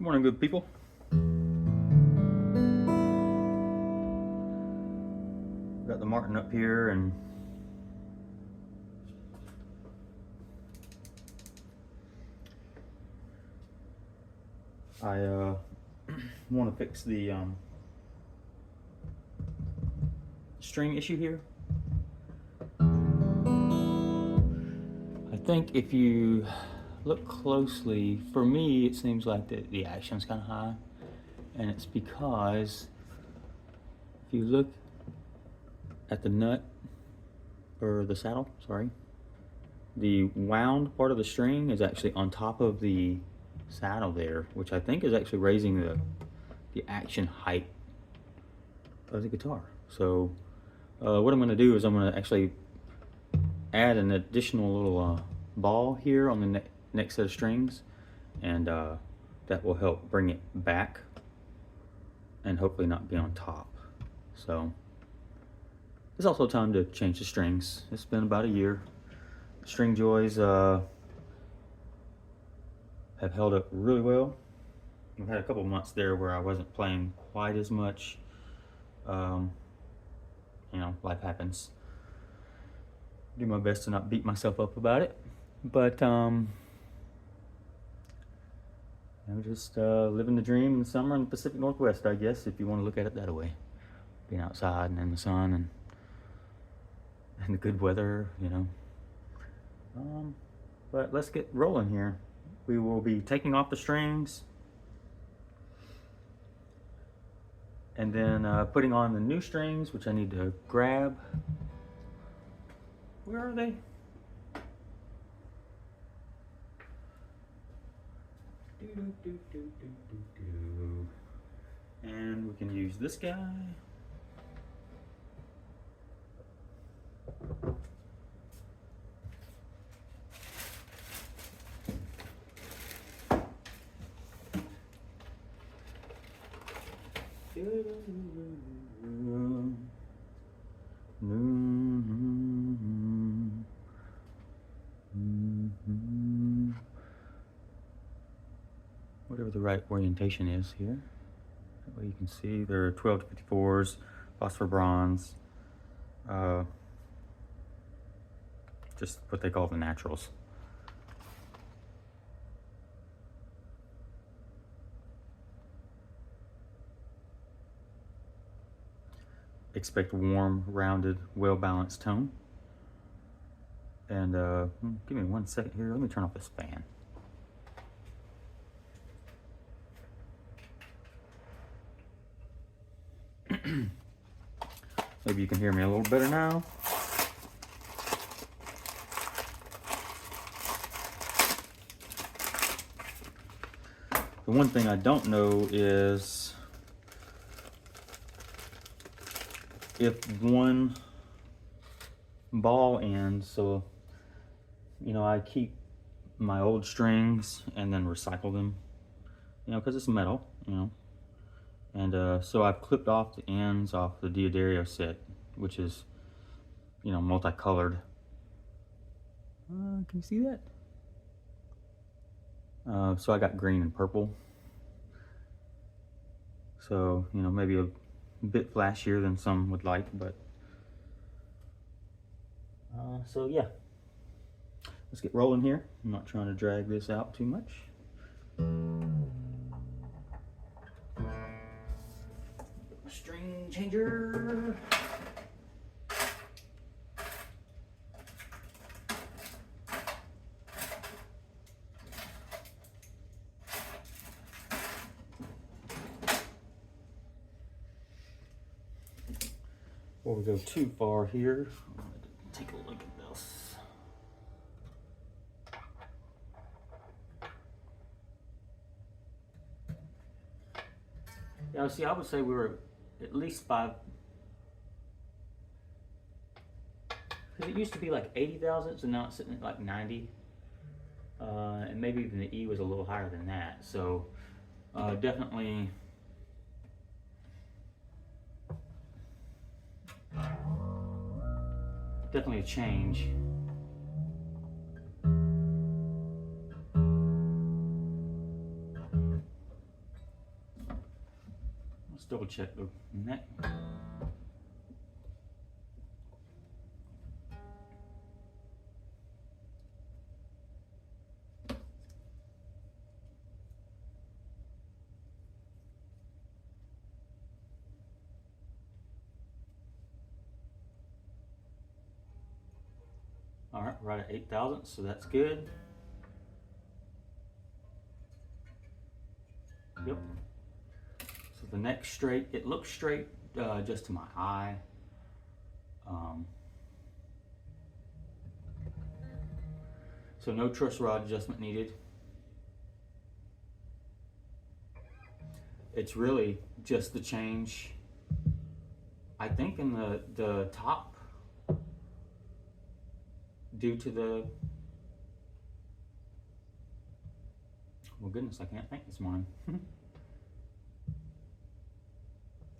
Morning, good people. Got the Martin up here, and I want to fix the string issue here. I think if you look closely, for me it seems like the action's kind of high, and it's because if you look at the nut, or the saddle, sorry, the wound part of the string is actually on top of the saddle there, which I think is actually raising the action height of the guitar. So what I'm going to do is I'm going to actually add an additional little ball here on the next set of strings, and that will help bring it back and hopefully not be on top. So it's also time to change the strings. It's been about a year. String joys have held up really well. I've had a couple months there where I wasn't playing quite as much. You know, life happens. Do my best to not beat myself up about it, but you know, just living the dream in the summer in the Pacific Northwest, I guess, if you want to look at it that way. Being outside and in the sun and the good weather, you know. But let's get rolling here. We will be taking off the strings and then putting on the new strings, which I need to grab. Where are they? And we can use this guy. Whatever the right orientation is here. That way you can see there are 12 to 54s, phosphor bronze, just what they call the naturals. Expect warm, rounded, well-balanced tone. And give me 1 second here. Let me turn off this fan. Maybe you can hear me a little better now. The one thing I don't know is if one ball ends, so you know, I keep my old strings and then recycle them, you know, because it's metal, you know. And so I've clipped off the ends off the d18 set, which is, you know, multicolored. Can you see that? So I got green and purple. So, you know, maybe a bit flashier than some would like, but so yeah. Let's get rolling here. I'm not trying to drag this out too much. String changer. Before we go too far here, I'm going to take a look at this. Yeah, see, I would say we were at least 5. Because it used to be like 80 thousandths, and now it's sitting at like 90. And maybe even the E was a little higher than that. So definitely a change. double check the neck. All right, right at 8 thousandths, so that's good. Yep. So the neck's straight. It looks straight just to my eye. So no truss rod adjustment needed. It's really just the change, I think, in the top due to the, well goodness, I can't think this morning.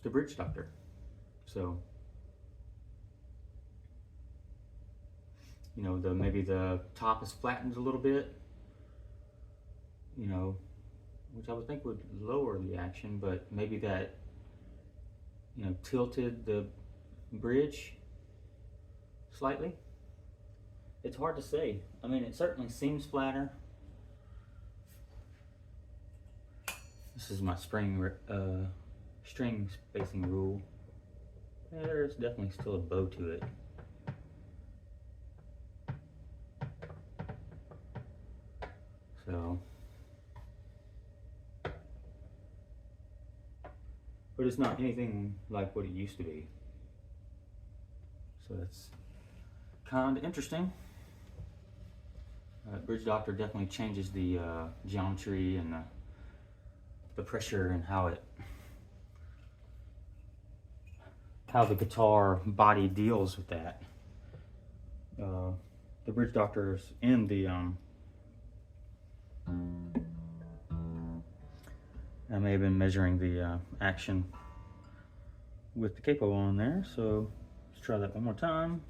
The bridge doctor. So, you know, maybe the top is flattened a little bit, you know, which I would think would lower the action, but maybe that, you know, tilted the bridge slightly. It's hard to say. I mean, it certainly seems flatter. This is my string spacing rule. Yeah, there's definitely still a bow to it. So, but it's not anything like what it used to be. So that's kind of interesting. Bridge Doctor definitely changes the geometry and the pressure and how the guitar body deals with that. The Bridge Doctor's in the I may have been measuring the action with the capo on there, so let's try that one more time.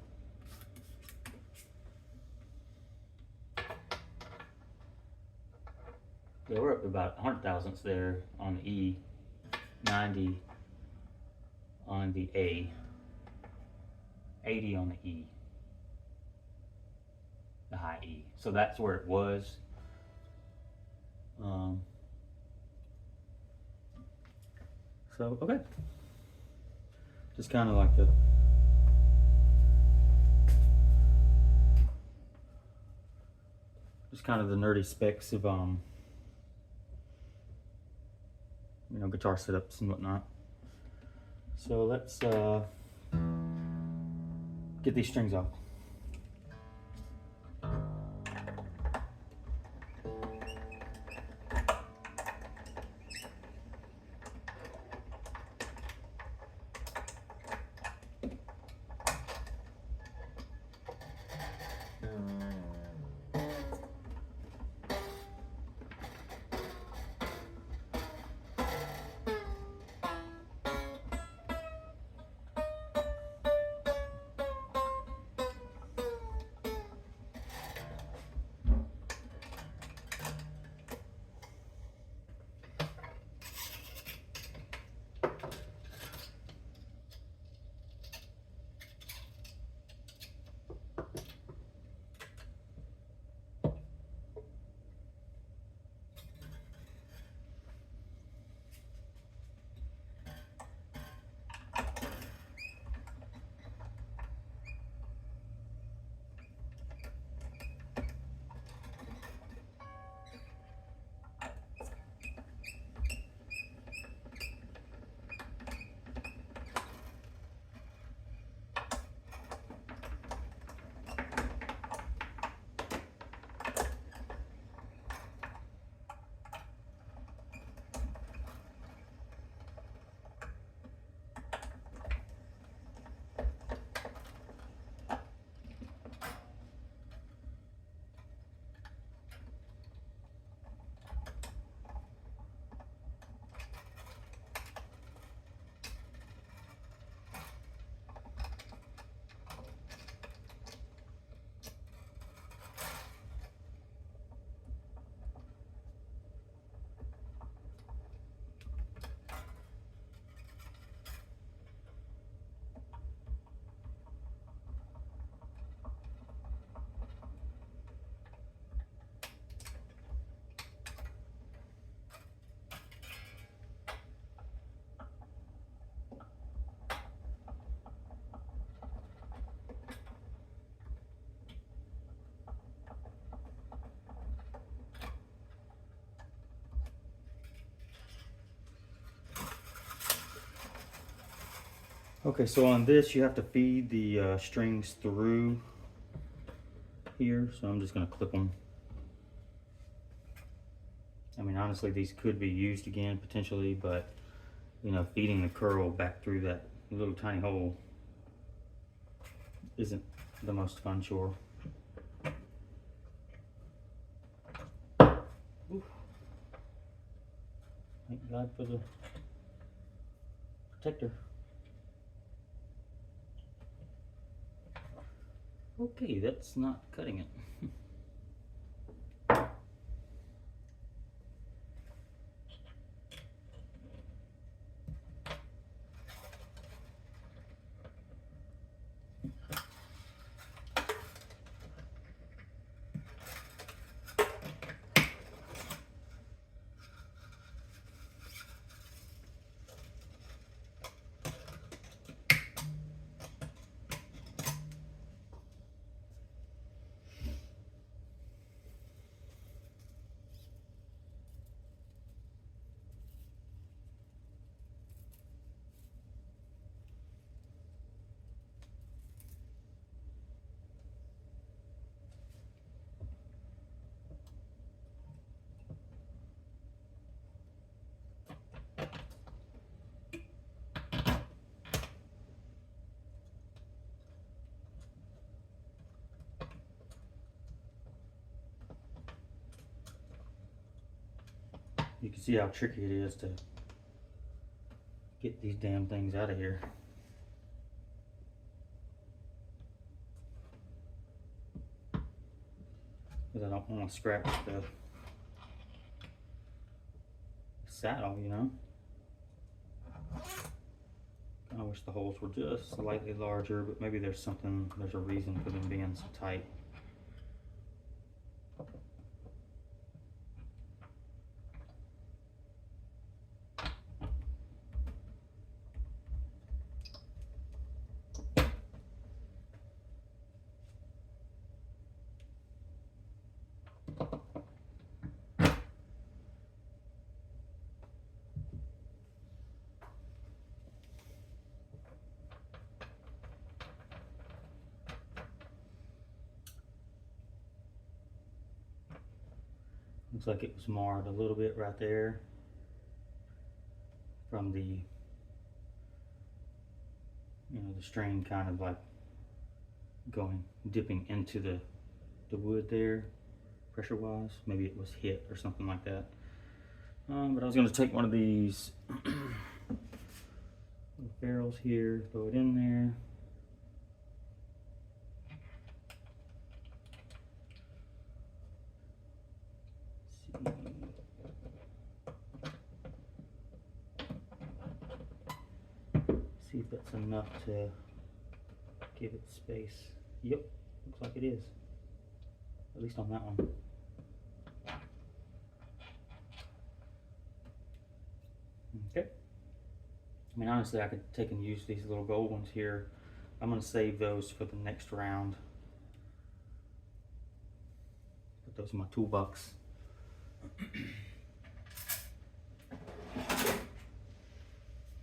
Yeah, we're up to about 100 thousandths there on the E, 90 on the A, 80 on the E, the high E. So that's where it was. So, okay. Just kind of like the nerdy specs of you know, guitar setups and whatnot. So let's get these strings off. Okay, so on this you have to feed the strings through here, so I'm just going to clip them. I mean, honestly, these could be used again potentially, but you know, feeding the curl back through that little tiny hole isn't the most fun chore. Oof. Thank God for the protector. Okay, that's not cutting it. You can see how tricky it is to get these damn things out of here. Because I don't want to scratch the saddle, you know. I wish the holes were just slightly larger, but maybe there's a reason for them being so tight. Looks like it was marred a little bit right there from the, you know, the string kind of like dipping into the wood there, pressure wise. Maybe it was hit or something like that. But I was going to take one of these little ferrules here, throw it in there. See if that's enough to give it space. Yep, looks like it is. At least on that one. Okay. I mean, honestly, I could take and use these little gold ones here. I'm going to save those for the next round. Put those in my toolbox.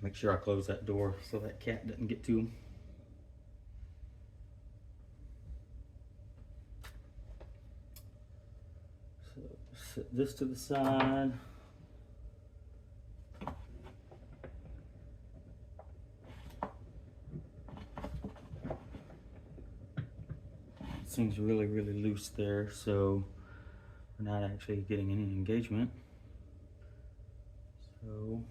Make sure I close that door so that cat doesn't get to them. So set this to the side. This thing's really, really loose there, so we're not actually getting any engagement. So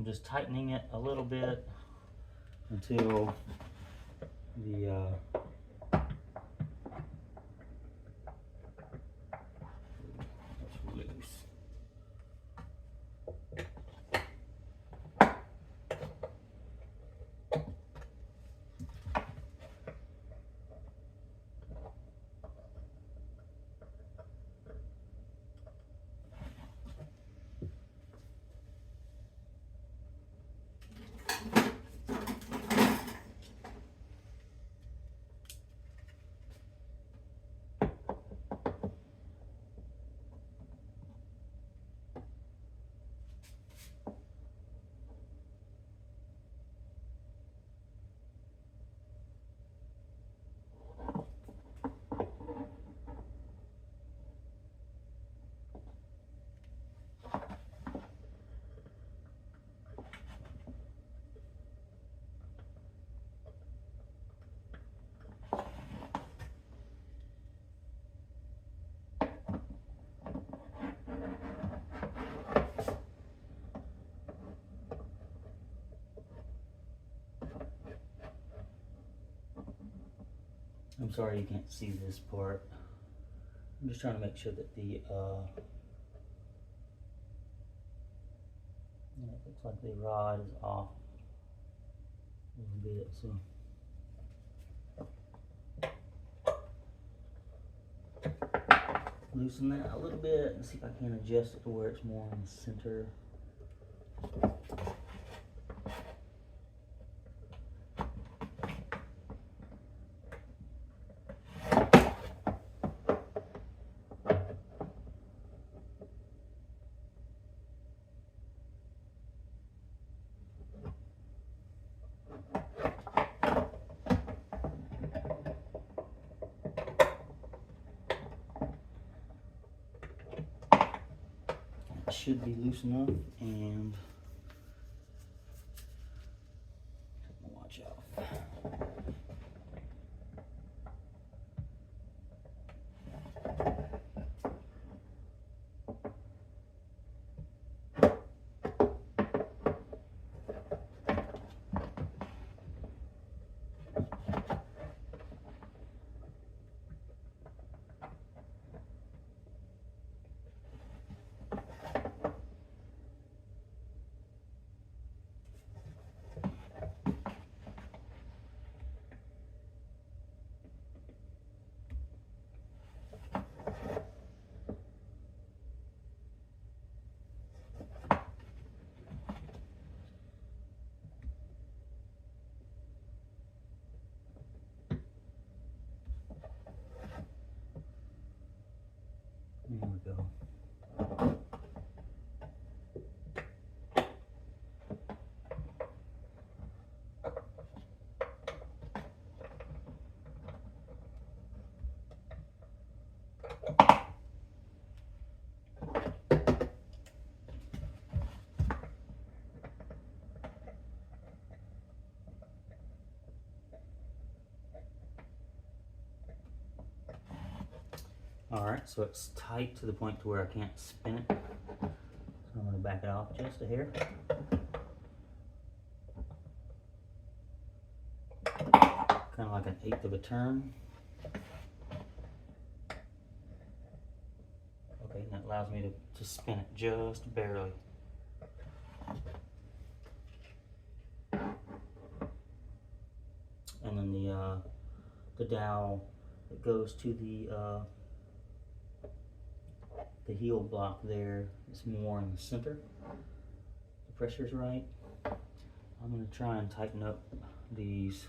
just tightening it a little bit until the it's loose. I'm sorry you can't see this part. I'm just trying to make sure that the yeah, it looks like the rod is off a little bit, so loosen that a little bit and see if I can adjust it to where it's more in the center. Should be loose enough, and watch out. There we go. Alright, so it's tight to the point to where I can't spin it. So I'm going to back it off just a hair. Kind of like an eighth of a turn. Okay, and that allows me to spin it just barely. And then the dowel that goes to the heel block there is more in the center. The pressure's right. I'm going to try and tighten up these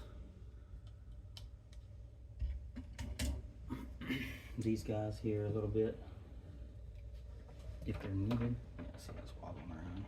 guys here a little bit if they're needed. Yeah, see, that's wobbling around.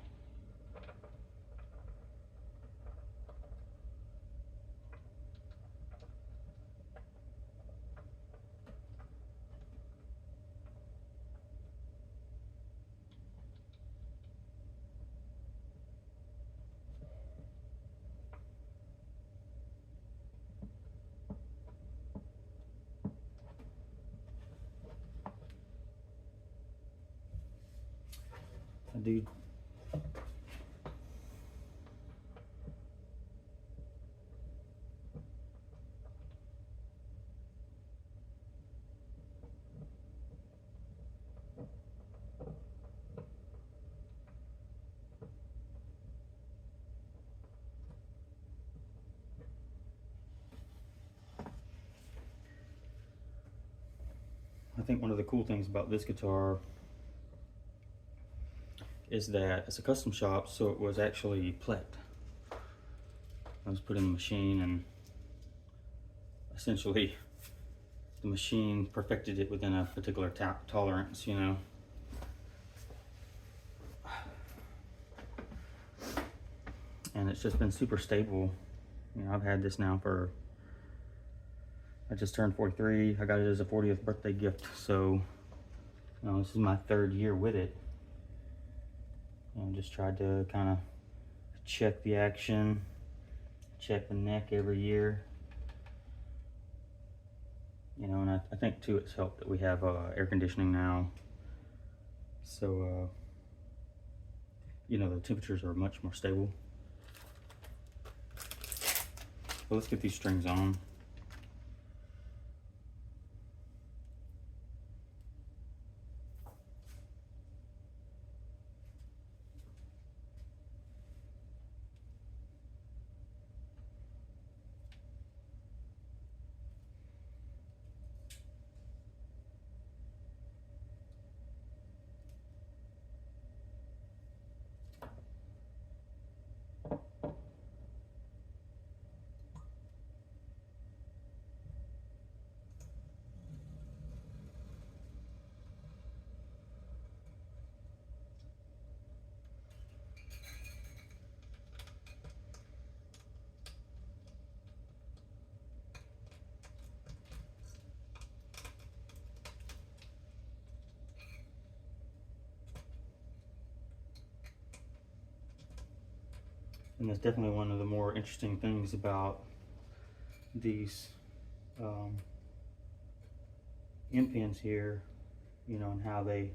I do I think one of the cool things about this guitar is that it's a custom shop, so it was actually plecked. I was put in the machine, and essentially the machine perfected it within a particular tolerance, you know. And it's just been super stable. You know, I've had this now for, I just turned 43. I got it as a 40th birthday gift, so you know, this is my 3rd year with it. And just tried to kind of check the action, check the neck every year. You know, and I think too it's helped that we have air conditioning now. So, you know, the temperatures are much more stable. But let's get these strings on. And that's definitely one of the more interesting things about these end pins here, you know, and how they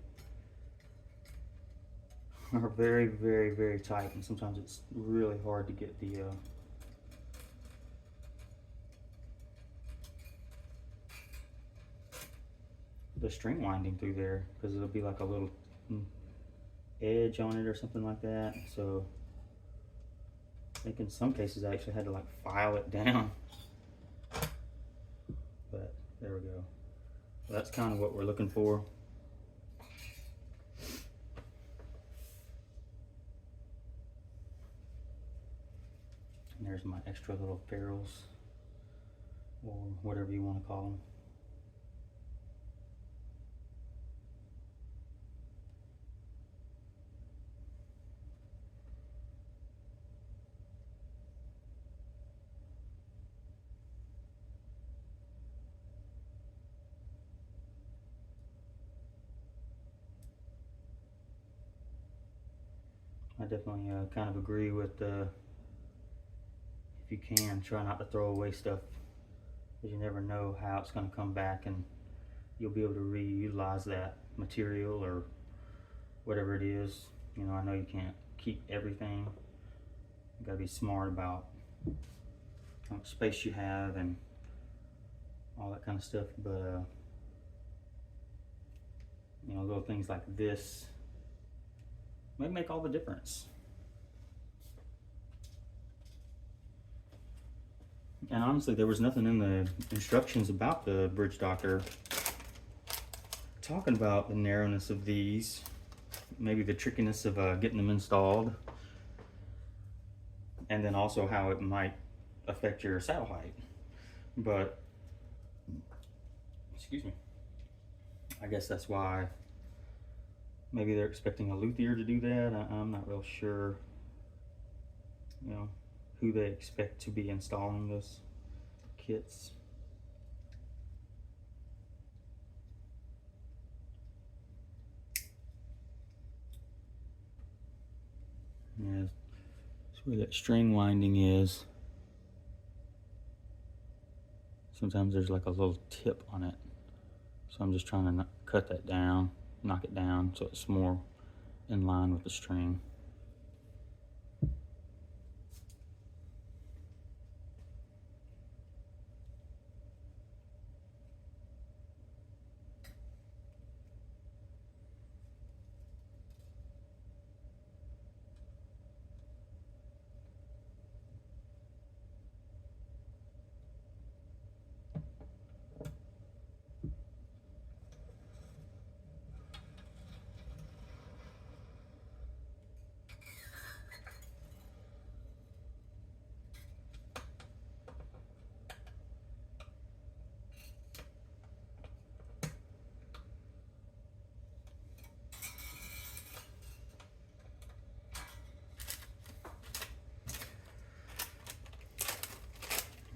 are very, very, very tight, and sometimes it's really hard to get the string winding through there, because it'll be like a little edge on it or something like that. So I think in some cases I actually had to like file it down, but there we go. That's kind of what we're looking for. And there's my extra little ferrules, or whatever you want to call them. I definitely kind of agree with if you can, try not to throw away stuff, because you never know how it's going to come back, and you'll be able to reutilize that material or whatever it is. You know, I know you can't keep everything. You got to be smart about how much space you have and all that kind of stuff, but you know, little things like this may make all the difference. And honestly, there was nothing in the instructions about the bridge doctor talking about the narrowness of these, maybe the trickiness of getting them installed, and then also how it might affect your saddle height. But excuse me, I guess that's why maybe they're expecting a luthier to do that. I'm not real sure, you know, who they expect to be installing those kits. Yeah, that's where that string winding is. Sometimes there's like a little tip on it, so I'm just trying to cut that down, knock it down so it's more in line with the string.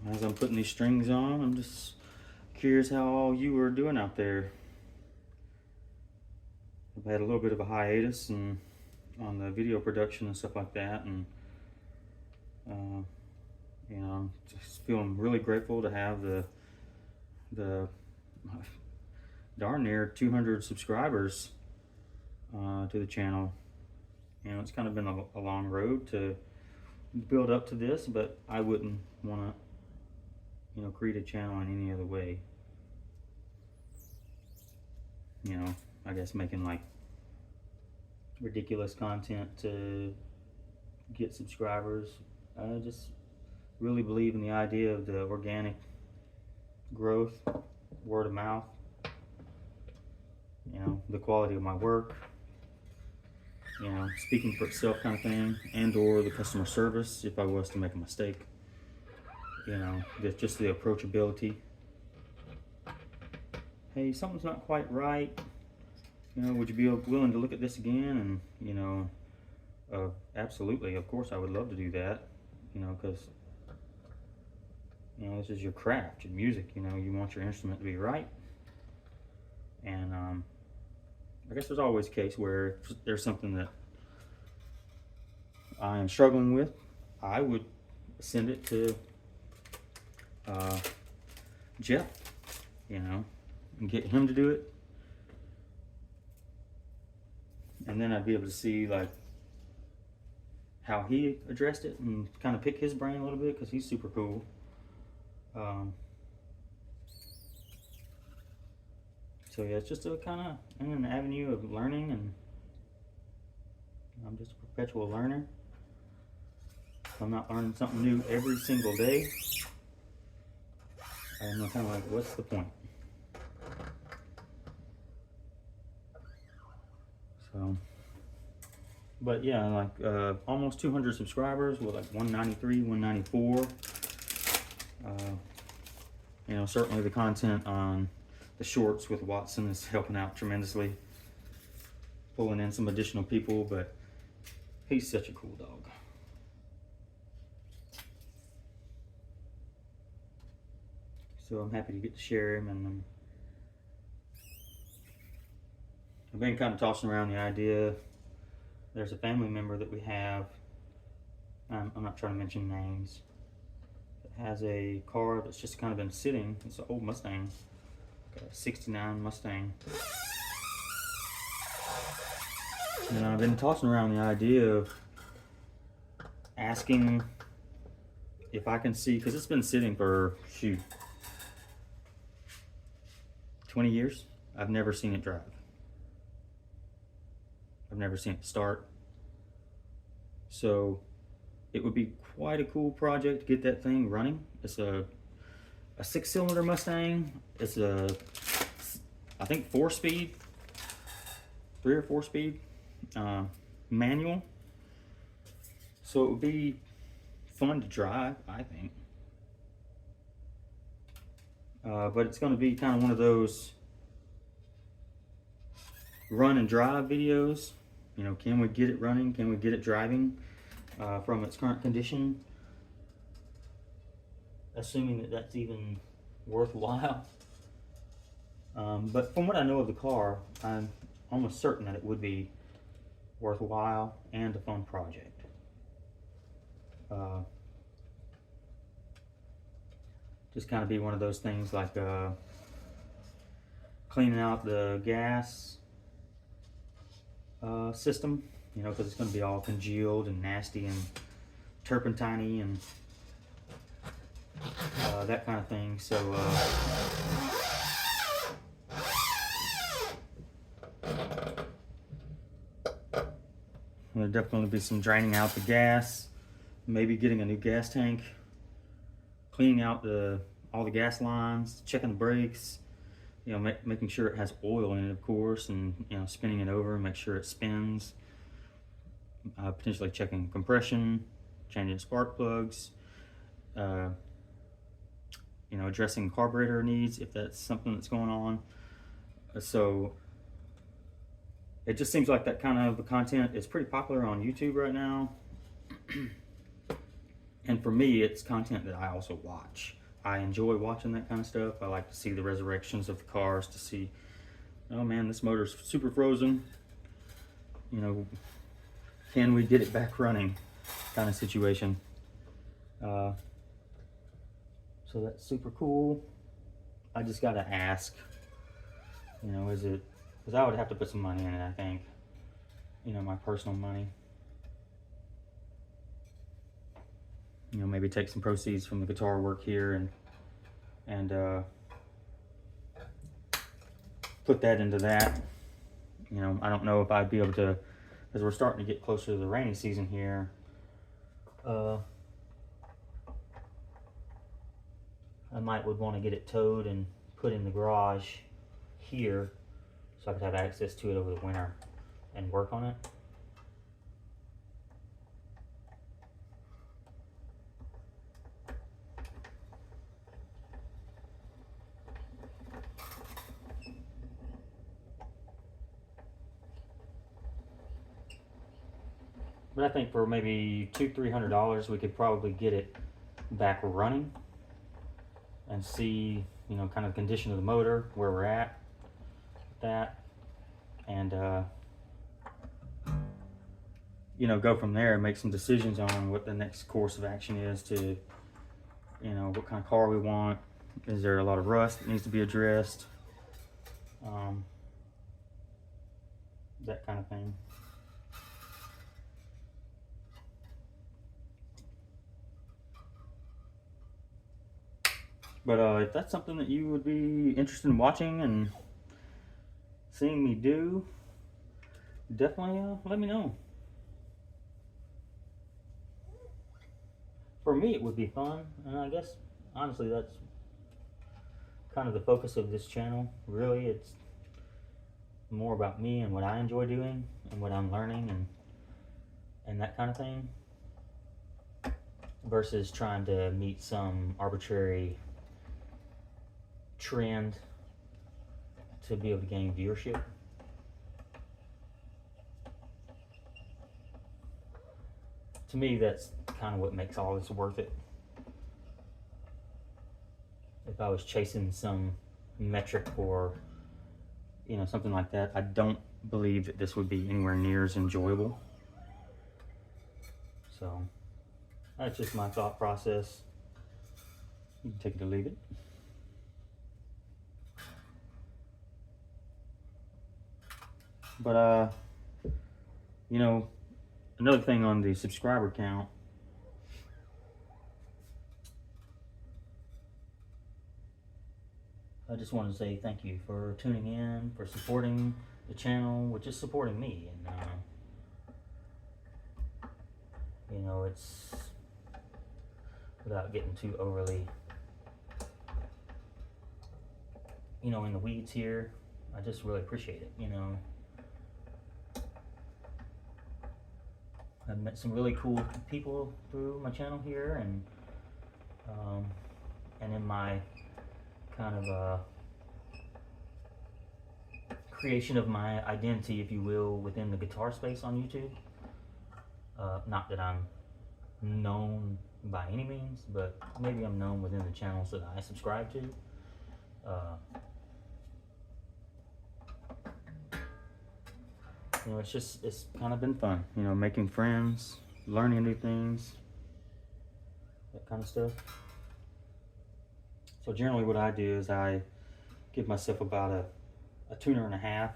as I'm putting these strings on, I'm just curious how all you are doing out there. I've had a little bit of a hiatus and on the video production and stuff like that, and you know, I'm just feeling really grateful to have the darn near 200 subscribers to the channel. You know, it's kind of been a long road to build up to this, but I wouldn't want to, you know, create a channel in any other way. You know, I guess making like ridiculous content to get subscribers. I just really believe in the idea of the organic growth, word of mouth, you know, the quality of my work, you know, speaking for itself kind of thing, and or the customer service if I was to make a mistake, you know, just the approachability. Hey, something's not quite right, you know, would you be willing to look at this again? And you know, absolutely, of course I would love to do that, you know, because you know, this is your craft, your music, you know, you want your instrument to be right. And I guess there's always a case where there's something that I am struggling with, I would send it to Jeff, you know, and get him to do it. And then I'd be able to see like how he addressed it and kind of pick his brain a little bit, because he's super cool. So yeah, it's just a kind of an avenue of learning, and I'm just a perpetual learner. If I'm not learning something new every single day, I'm kind of like, what's the point? So, but yeah, like almost 200 subscribers with like 193, 194. You know, certainly the content on the shorts with Watson is helping out tremendously, pulling in some additional people, but he's such a cool dog. So I'm happy to get to share him, and I've been kind of tossing around the idea. There's a family member that we have, I'm not trying to mention names, that has a car that's just kind of been sitting. It's an old Mustang, a 69 Mustang. And I've been tossing around the idea of asking if I can see, because it's been sitting for, shoot, 20 years. I've never seen it drive. I've never seen it start. So it would be quite a cool project to get that thing running. It's a 6-cylinder Mustang. It's a, I think 4-speed, 3 or 4-speed manual. So it would be fun to drive, I think. But it's going to be kind of one of those run and drive videos. You know, can we get it running? Can we get it driving from its current condition? Assuming that that's even worthwhile. But from what I know of the car, I'm almost certain that it would be worthwhile and a fun project. Just kind of be one of those things like cleaning out the gas system, you know, because it's going to be all congealed and nasty and turpentine-y and that kind of thing. So there'll definitely be some draining out the gas, maybe getting a new gas tank, cleaning out all the gas lines, checking the brakes, you know, making sure it has oil in it, of course, and you know, spinning it over and make sure it spins. Potentially checking compression, changing spark plugs, you know, addressing carburetor needs if that's something that's going on. So it just seems like that kind of content is pretty popular on YouTube right now. And for me, it's content that I also watch. I enjoy watching that kind of stuff. I like to see the resurrections of the cars, to see, oh man, this motor's super frozen. You know, can we get it back running kind of situation. So that's super cool. I just got to ask, you know, is it, because I would have to put some money in it, I think. You know, my personal money. You know, maybe take some proceeds from the guitar work here and put that into that. You know, I don't know if I'd be able to, because we're starting to get closer to the rainy season here. I would want to get it towed and put in the garage here so I could have access to it over the winter and work on it. But I think for maybe $200-300 we could probably get it back running and see, you know, kind of condition of the motor, where we're at with that, and you know, go from there and make some decisions on what the next course of action is to, you know, what kind of car we want. Is there a lot of rust that needs to be addressed? That kind of thing. But if that's something that you would be interested in watching and seeing me do, definitely let me know. For me, it would be fun, and I guess honestly that's kind of the focus of this channel. Really, it's more about me and what I enjoy doing and what I'm learning and that kind of thing, versus trying to meet some arbitrary trend to be able to gain viewership. To me, that's kind of what makes all this worth it. If I was chasing some metric or, you know, something like that, I don't believe that this would be anywhere near as enjoyable. So that's just my thought process. You can take it or leave it. But you know, another thing on the subscriber count, I just wanted to say thank you for tuning in, for supporting the channel, which is supporting me. And you know, it's, without getting too overly, you know, in the weeds here, I just really appreciate it. You know, I've met some really cool people through my channel here, and in my kind of creation of my identity, if you will, within the guitar space on YouTube. Not that I'm known by any means, but maybe I'm known within the channels that I subscribe to. You know, it's kind of been fun, you know, making friends, learning new things, that kind of stuff. So generally what I do is I give myself about a tuner and a half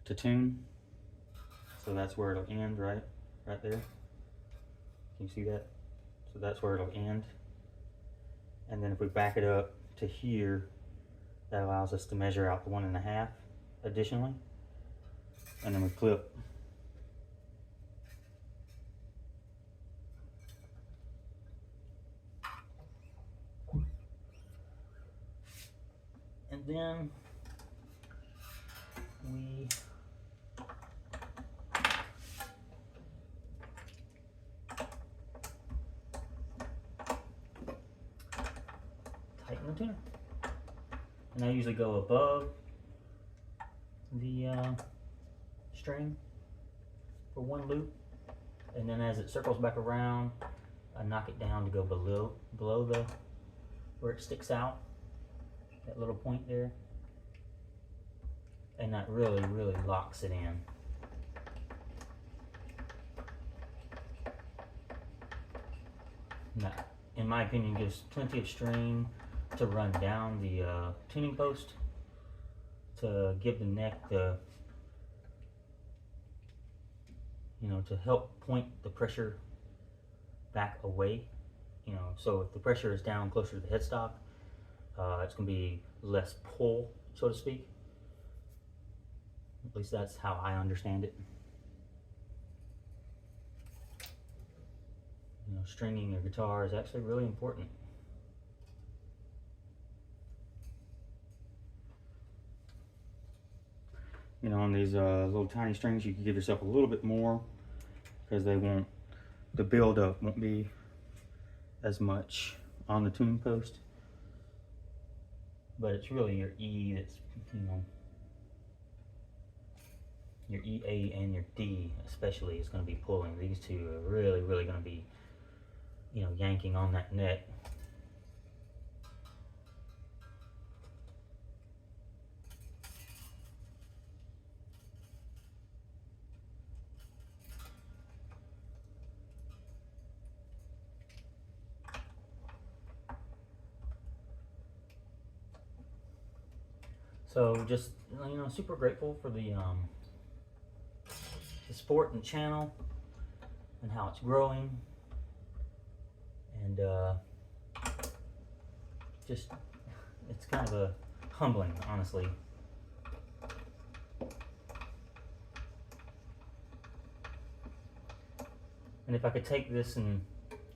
to tune. So that's where it'll end, right there. Can you see that? So that's where it'll end. And then if we back it up to here, that allows us to measure out the 1.5 additionally. And then we clip. And then we tighten the tuner. And I usually go above the string for one loop, and then as it circles back around, I knock it down to go below the where it sticks out, that little point there, and that really locks it in. Now, in my opinion, gives plenty of string to run down the tuning post to give the neck the, to help point the pressure back away. So if the pressure is down closer to the headstock, it's going to be less pull, so to speak. At least that's how I understand it. Stringing your guitar is actually really important. On these little tiny strings, you can give yourself a little bit more because the buildup won't be as much on the tuning post. But it's really your E that's, your E, A, and your D especially is going to be pulling. These two are really going to be, yanking on that neck. So just, super grateful for the support in the channel and how it's growing, and just, it's kind of a humbling, honestly. And if I could take this and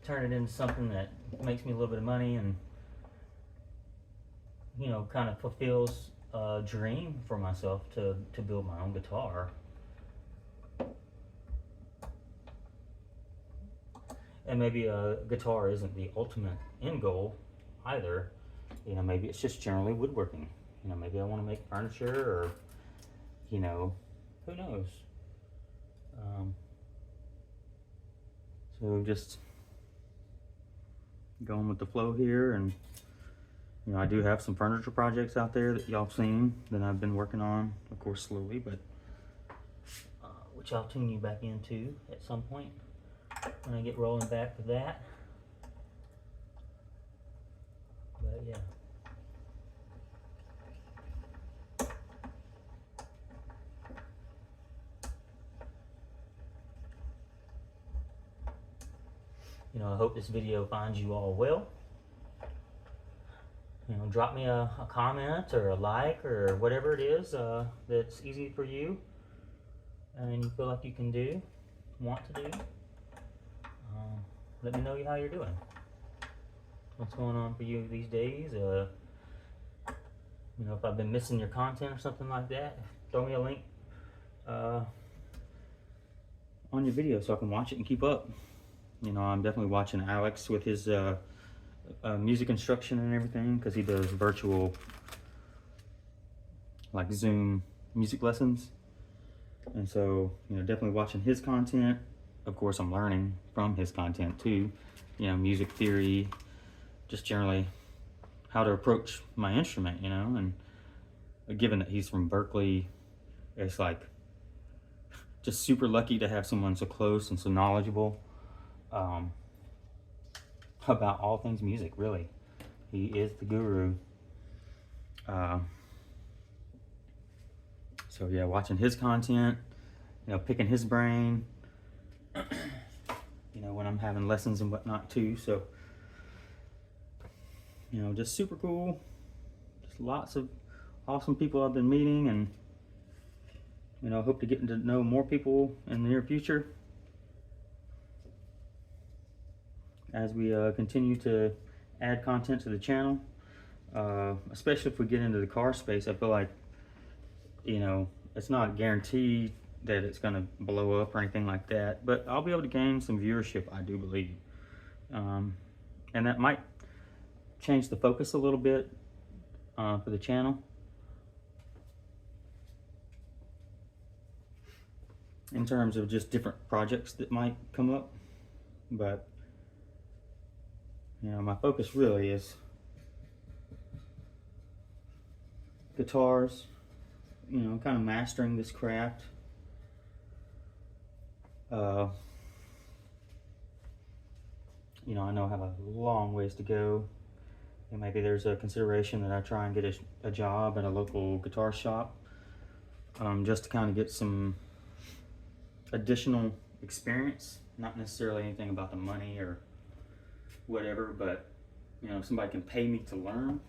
turn it into something that makes me a little bit of money and, kind of fulfills a dream for myself to build my own guitar. And maybe a guitar isn't the ultimate end goal either. Maybe it's just generally woodworking. Maybe I want to make furniture, or, who knows. So just going with the flow here, and I do have some furniture projects out there that y'all have seen that I've been working on, of course slowly, but which I'll tune you back into at some point when I get rolling back for that. But yeah. I hope this video finds you all well. Drop me a comment or a like or whatever it is that's easy for you and you feel like you can want to do. Let me know how you're doing. What's going on for you these days? If I've been missing your content or something like that, throw me a link on your video so I can watch it and keep up. I'm definitely watching Alex with his music instruction and everything, because he does virtual, like Zoom music lessons, and so definitely watching his content. Of course, I'm learning from his content too, music theory, just generally how to approach my instrument, and given that he's from Berkeley, it's like just super lucky to have someone so close and so knowledgeable about all things music. Really, he is the guru. So yeah, watching his content, picking his brain, when I'm having lessons and whatnot too. So just super cool. Just lots of awesome people I've been meeting, and hope to get to know more people in the near future as we continue to add content to the channel, especially if we get into the car space. I feel like, it's not a guarantee that it's going to blow up or anything like that, but I'll be able to gain some viewership, I do believe. And that might change the focus a little bit for the channel. In terms of just different projects that might come up. But You know, my focus really is guitars, you know, kind of mastering this craft. You know, I know I have a long ways to go. And maybe there's a consideration that I try and get a job at a local guitar shop, just to kind of get some additional experience. Not necessarily anything about the money or whatever, but you know, if somebody can pay me to learn,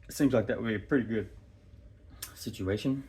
it seems like that would be a pretty good situation.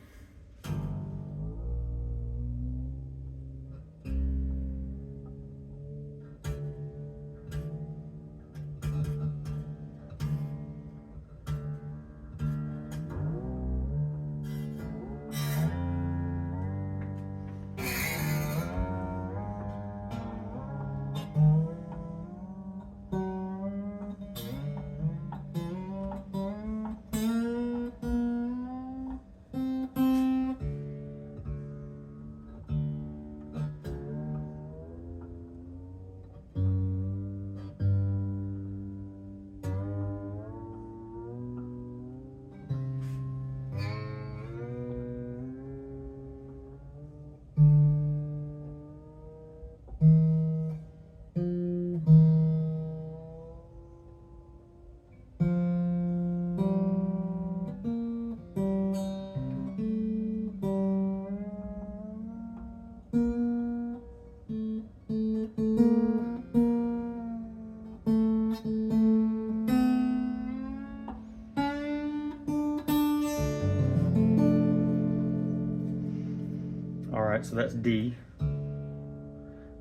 All right, so that's D.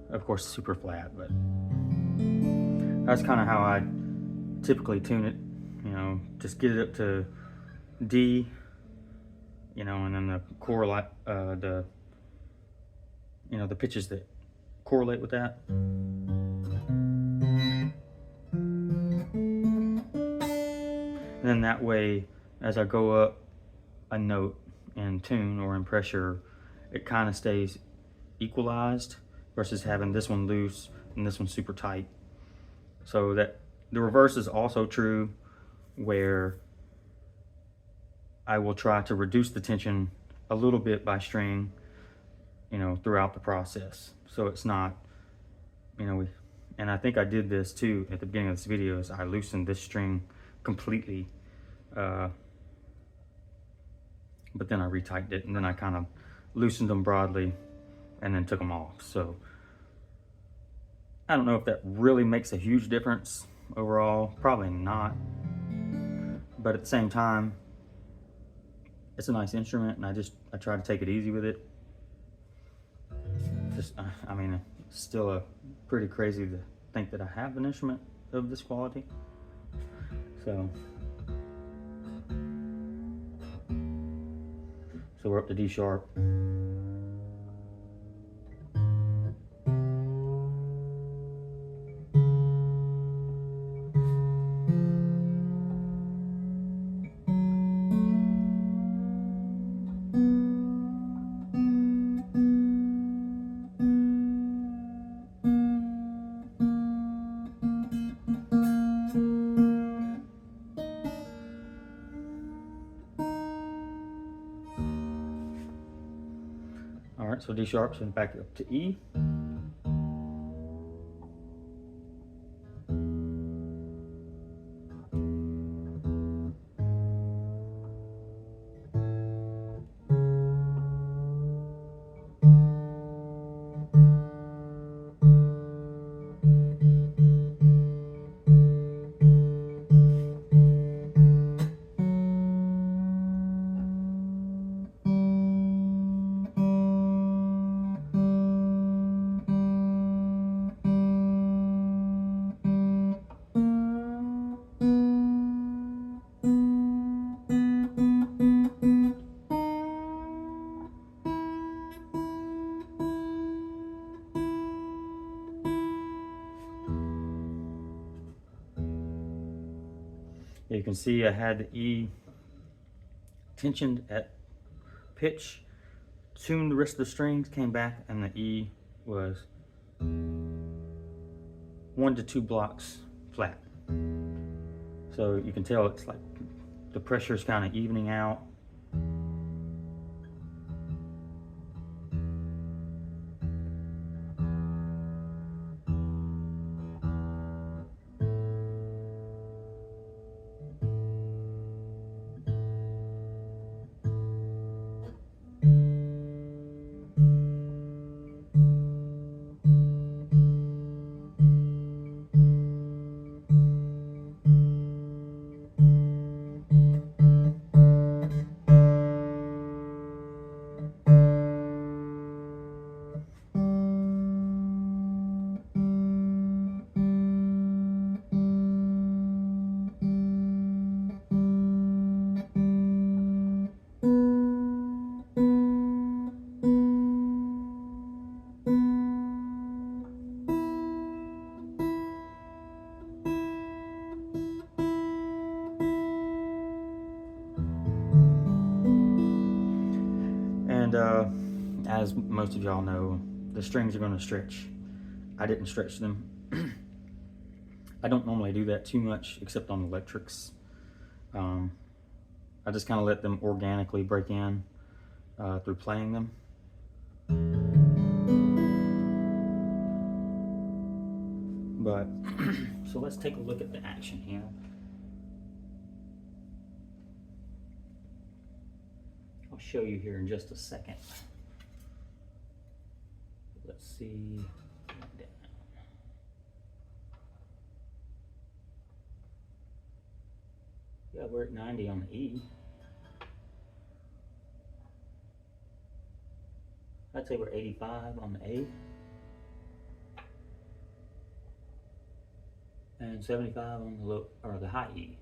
Of course, super flat, but that's kind of how I typically tune it. You know, just get it up to D, you know, and then the you know, the pitches that correlate with that. And then that way, as I go up a note in tune or in pressure, it kind of stays equalized versus having this one loose and this one super tight. So that the reverse is also true, where I will try to reduce the tension a little bit by string, you know, throughout the process. So it's not, you know, and I think I did this too at the beginning of this video, is I loosened this string completely, but then I retightened it, and then I kind of loosened them broadly and then took them off. So I don't know if that really makes a huge difference overall, probably not, but at the same time, it's a nice instrument, and I try to take it easy with it. I mean, it's still pretty crazy to think that I have an instrument of this quality. So we're up to D sharp. All right, so D sharp, so back up to E. You can see I had the E tensioned at pitch, tuned the rest of the strings, came back, and the E was 1 to 2 blocks flat. So you can tell it's like the pressure is kind of evening out. And as most of y'all know, the strings are going to stretch. I didn't stretch them. I don't normally do that too much, except on electrics. I just kind of let them organically break in through playing them. But, so let's take a look at the action here. I'll show you here in just a second. Let's see. Yeah, we're at 90 on the E. I'd say we're 85 on the A. And 75 on the low, or the high E.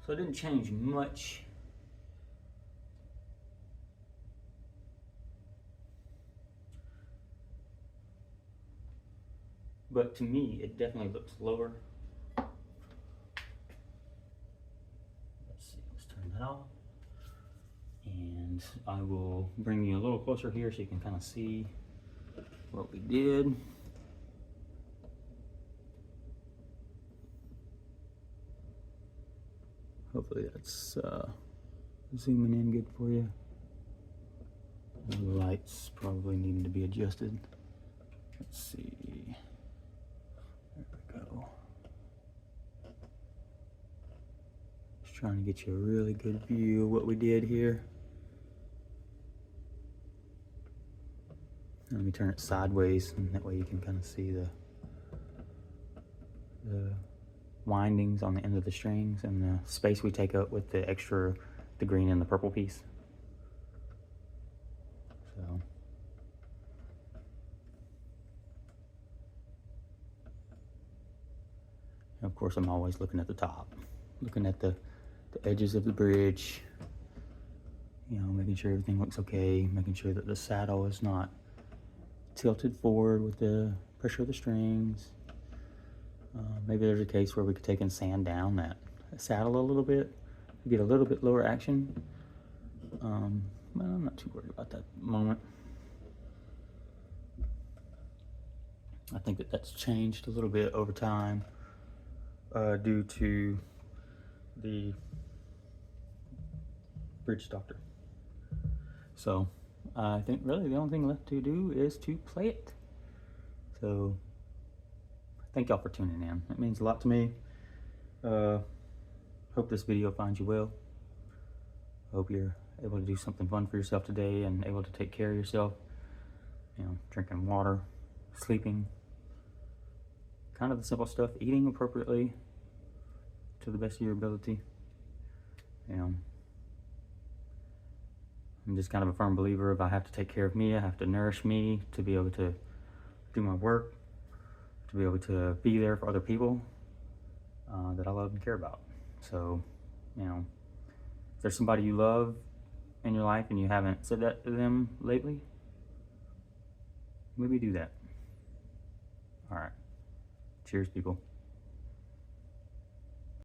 So it didn't change much. But to me, it definitely looks lower. Let's see, let's turn that off. And I will bring you a little closer here so you can kind of see what we did. Hopefully that's zooming in good for you. The lights probably needing to be adjusted. Let's see. There we go. Just trying to get you a really good view of what we did here. Let me turn it sideways, and that way you can kind of see the windings on the end of the strings and the space we take up with the extra, the green and the purple piece. So. And of course, I'm always looking at the top, looking at the edges of the bridge, you know, making sure everything looks okay, making sure that the saddle is not tilted forward with the pressure of the strings. Maybe there's a case where we could take and sand down that saddle a little bit to get a little bit lower action. But I'm not too worried about that moment. I think that that's changed a little bit over time due to the bridge doctor. So I think really the only thing left to do is to play it. So thank y'all for tuning in. It means a lot to me. Hope this video finds you well. Hope you're able to do something fun for yourself today and able to take care of yourself. You know, drinking water, sleeping, kind of the simple stuff, eating appropriately to the best of your ability. You know, I'm just kind of a firm believer of I have to take care of me, I have to nourish me to be able to do my work, to be able to be there for other people that I love and care about. So, you know, if there's somebody you love in your life and you haven't said that to them lately, maybe do that. All right. Cheers, people.